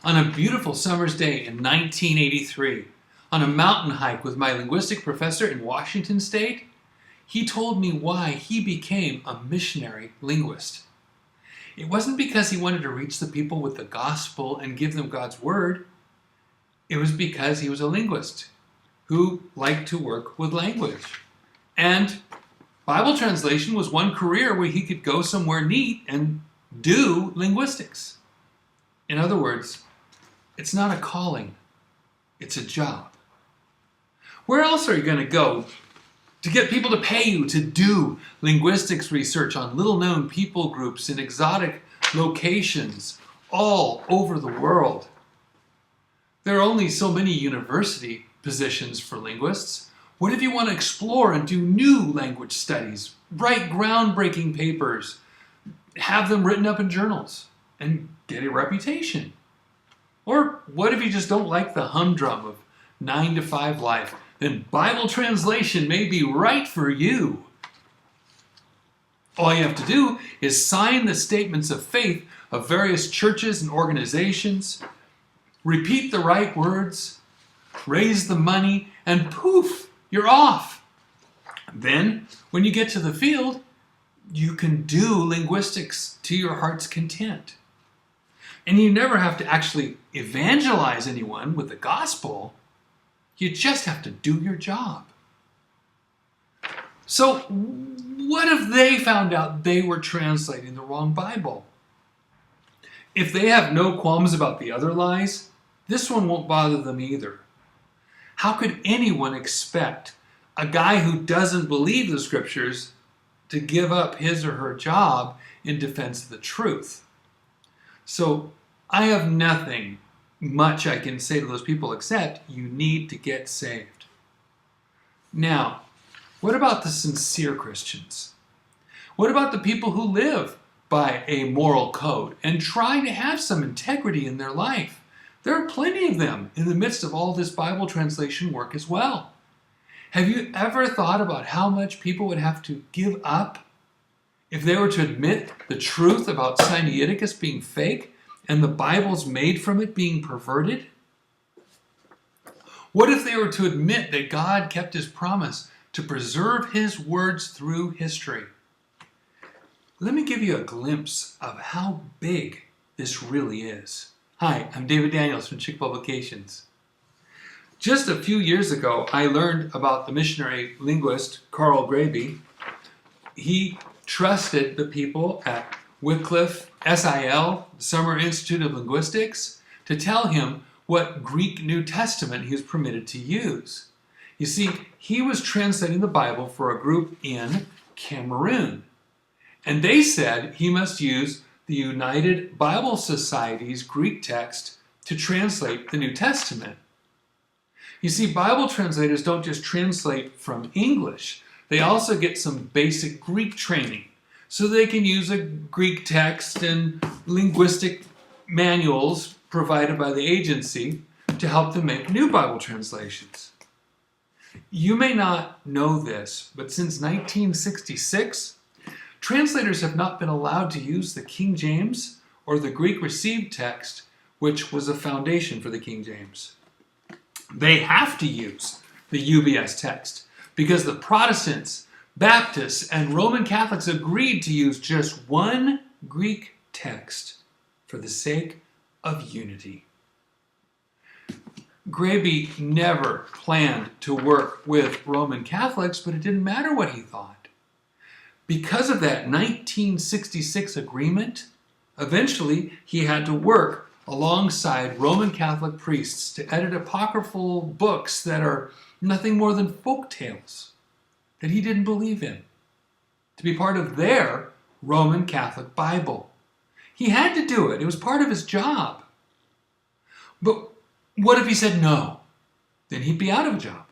On a beautiful summer's day in 1983, on a mountain hike with my linguistic professor in Washington State, he told me why he became a missionary linguist. It wasn't because he wanted to reach the people with the gospel and give them God's word. It was because he was a linguist who liked to work with language. And Bible translation was one career where he could go somewhere neat and do linguistics. In other words, it's not a calling, it's a job. Where else are you going to go to get people to pay you to do linguistics research on little-known people groups in exotic locations all over the world? There are only so many university positions for linguists. What if you want to explore and do new language studies, write groundbreaking papers, have them written up in journals, and get a reputation? Or what if you just don't like the humdrum of 9-to-5 life? Then Bible translation may be right for you. All you have to do is sign the statements of faith of various churches and organizations, repeat the right words, raise the money, and poof, you're off. Then, when you get to the field, you can do linguistics to your heart's content. And you never have to actually evangelize anyone with the gospel. You just have to do your job. So, what if they found out they were translating the wrong Bible? If they have no qualms about the other lies, this one won't bother them either. How could anyone expect a guy who doesn't believe the scriptures to give up his or her job in defense of the truth? So I have nothing much I can say to those people except you need to get saved. Now, what about the sincere Christians? What about the people who live by a moral code and try to have some integrity in their life? There are plenty of them in the midst of all this Bible translation work as well. Have you ever thought about how much people would have to give up if they were to admit the truth about Sinaiticus being fake and the Bibles made from it being perverted? What if they were to admit that God kept his promise to preserve his words through history? Let me give you a glimpse of how big this really is. Hi, I'm David Daniels from Chick Publications. Just a few years ago, I learned about the missionary linguist Carl Graebe. He trusted the people at Wycliffe SIL, Summer Institute of Linguistics, to tell him what Greek New Testament he was permitted to use. You see, he was translating the Bible for a group in Cameroon, and they said he must use the United Bible Society's Greek text to translate the New Testament. You see, Bible translators don't just translate from English. They also get some basic Greek training so they can use a Greek text and linguistic manuals provided by the agency to help them make new Bible translations. You may not know this, but since 1966, translators have not been allowed to use the King James or the Greek received text, which was a foundation for the King James. They have to use the UBS text because the Protestants, Baptists, and Roman Catholics agreed to use just one Greek text for the sake of unity. Graebe never planned to work with Roman Catholics, but it didn't matter what he thought. Because of that 1966 agreement, eventually he had to work alongside Roman Catholic priests to edit apocryphal books that are nothing more than folk tales that he didn't believe in, to be part of their Roman Catholic Bible. He had to do it. It was part of his job. But what if he said no? Then he'd be out of a job.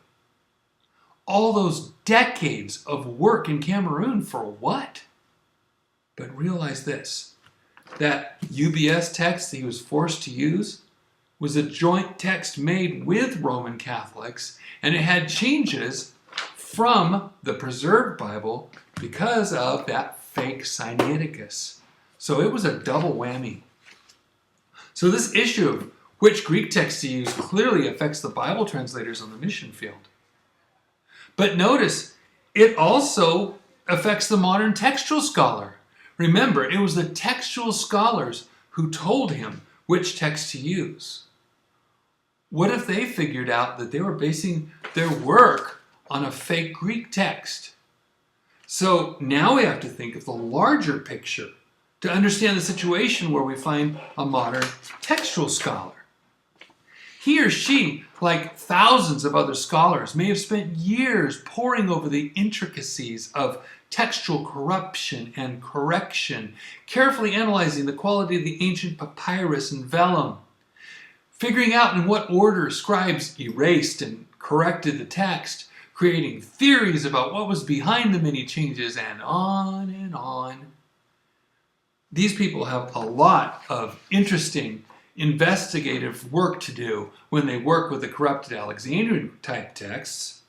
All those decades of work in Cameroon for what? But realize this, that UBS text that he was forced to use was a joint text made with Roman Catholics, and it had changes from the preserved Bible because of that fake Sinaiticus. So it was a double whammy. So this issue of Which Greek text to use clearly affects the Bible translators on the mission field. But notice, it also affects the modern textual scholar. Remember, it was the textual scholars who told him which text to use. What if they figured out that they were basing their work on a fake Greek text? So now we have to think of the larger picture to understand the situation where we find a modern textual scholar. He or she, like thousands of other scholars, may have spent years poring over the intricacies of textual corruption and correction, carefully analyzing the quality of the ancient papyrus and vellum, figuring out in what order scribes erased and corrected the text, creating theories about what was behind the many changes, and on and on. These people have a lot of interesting investigative work to do when they work with the corrupted Alexandrian type texts.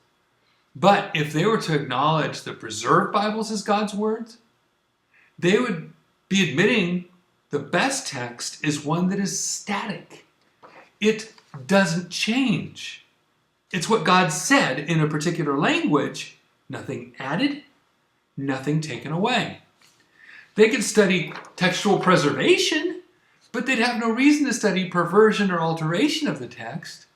But if they were to acknowledge the preserved Bibles as God's words, they would be admitting the best text is one that is static. It doesn't change. It's what God said in a particular language, nothing added, nothing taken away. They could study textual preservation, but they'd have no reason to study perversion or alteration of the text.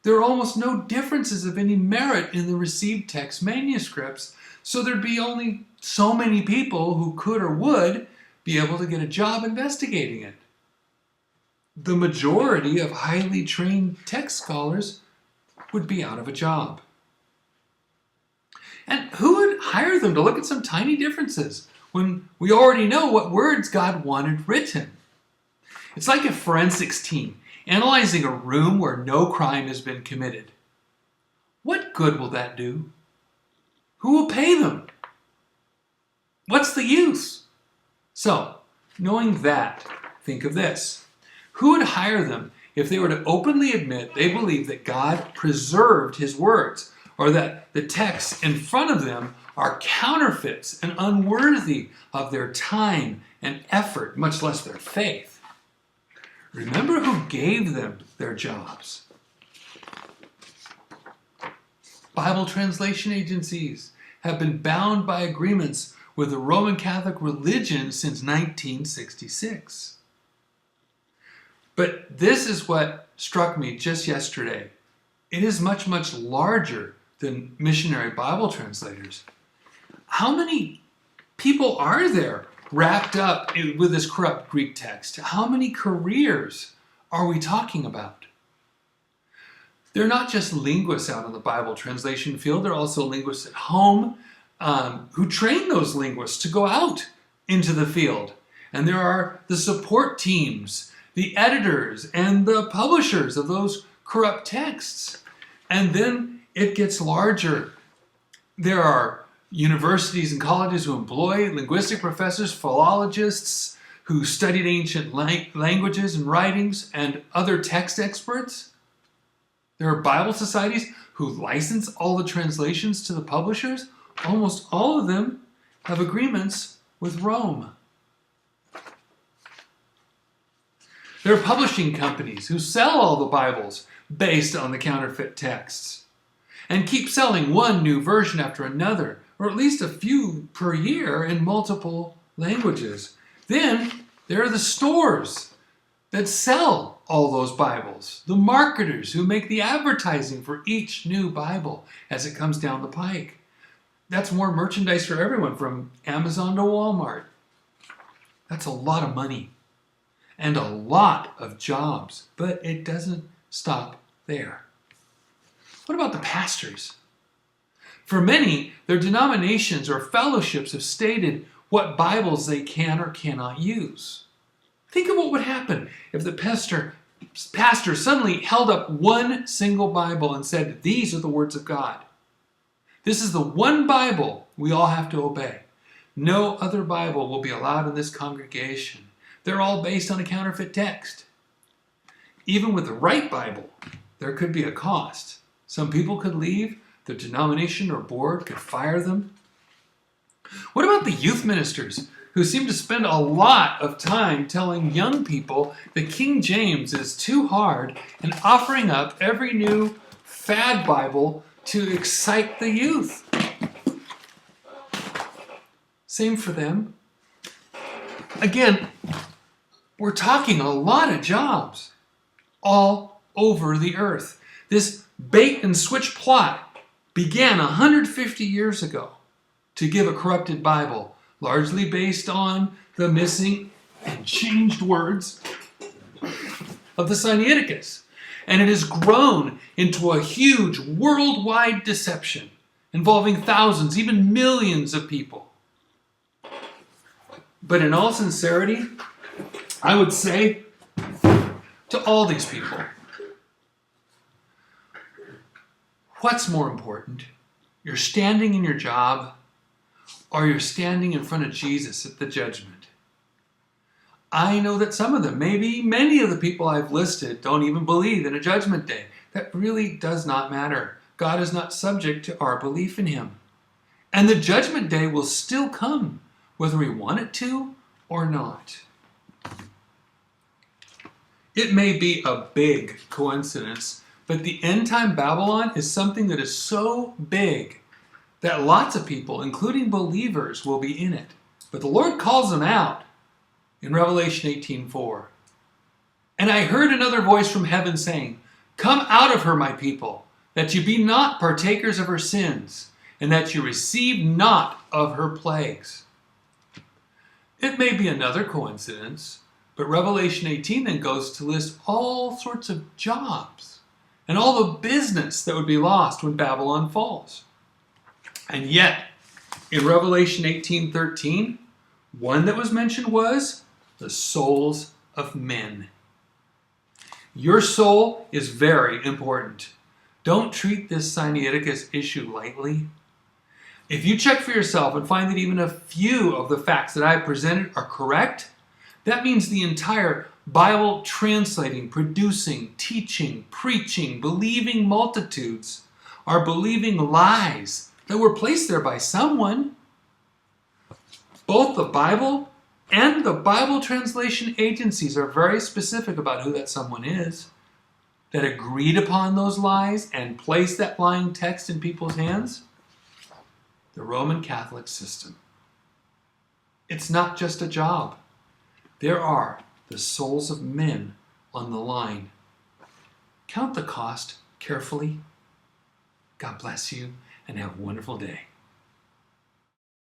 There are almost no differences of any merit in the received text manuscripts, so there'd be only so many people who could or would be able to get a job investigating it. The majority of highly trained text scholars would be out of a job. And who would hire them to look at some tiny differences when we already know what words God wanted written? It's like a forensics team analyzing a room where no crime has been committed. What good will that do? Who will pay them? What's the use? So, knowing that, think of this. Who would hire them if they were to openly admit they believe that God preserved his words, or that the texts in front of them are counterfeits and unworthy of their time and effort, much less their faith? Remember who gave them their jobs. Bible translation agencies have been bound by agreements with the Roman Catholic religion since 1966. But this is what struck me just yesterday. It is much, much larger than missionary Bible translators. How many people are there wrapped up with this corrupt Greek text? How many careers are we talking about? They're not just linguists out in the Bible translation field, they're also linguists at home who train those linguists to go out into the field. And there are the support teams, the editors, and the publishers of those corrupt texts. And then it gets larger. There are universities and colleges who employ linguistic professors, philologists who studied ancient languages and writings, and other text experts. There are Bible societies who license all the translations to the publishers. Almost all of them have agreements with Rome. There are publishing companies who sell all the Bibles based on the counterfeit texts and keep selling one new version after another, or at least a few per year in multiple languages. Then there are the stores that sell all those Bibles, the marketers who make the advertising for each new Bible as it comes down the pike. That's more merchandise for everyone, from Amazon to Walmart. That's a lot of money and a lot of jobs, but it doesn't stop there. What about the pastors? For many, their denominations or fellowships have stated what Bibles they can or cannot use. Think of what would happen if the pastor suddenly held up one single Bible and said, "These are the words of God. This is the one Bible we all have to obey. No other Bible will be allowed in this congregation. They're all based on a counterfeit text." Even with the right Bible, there could be a cost. Some people could leave, the denomination or board could fire them. What about the youth ministers who seem to spend a lot of time telling young people that King James is too hard and offering up every new fad Bible to excite the youth. Same for them. Again, we're talking a lot of jobs all over the earth. This bait and switch plot began 150 years ago to give a corrupted Bible, largely based on the missing and changed words of the Sinaiticus. And it has grown into a huge worldwide deception involving thousands, even millions of people. But in all sincerity, I would say to all these people, what's more important? You're standing in your job, or you're standing in front of Jesus at the judgment? I know that some of them, maybe many of the people I've listed, don't even believe in a judgment day. That really does not matter. God is not subject to our belief in him. And the judgment day will still come, whether we want it to or not. It may be a big coincidence, but the end-time Babylon is something that is so big that lots of people, including believers, will be in it. But the Lord calls them out in Revelation 18:4. And I heard another voice from heaven saying, "Come out of her, my people, that you be not partakers of her sins, and that you receive not of her plagues." It may be another coincidence, but Revelation 18 then goes to list all sorts of jobs and all the business that would be lost when Babylon falls. And yet, in Revelation 18:13, one that was mentioned was the souls of men. Your soul is very important. Don't treat this Sinaiticus issue lightly. If you check for yourself and find that even a few of the facts that I presented are correct, that means the entire Bible translating, producing, teaching, preaching, believing multitudes are believing lies that were placed there by someone. Both the Bible and the Bible translation agencies are very specific about who that someone is that agreed upon those lies and placed that lying text in people's hands. The Roman Catholic system. It's not just a job. There are the souls of men on the line. Count the cost carefully. God bless you and have a wonderful day.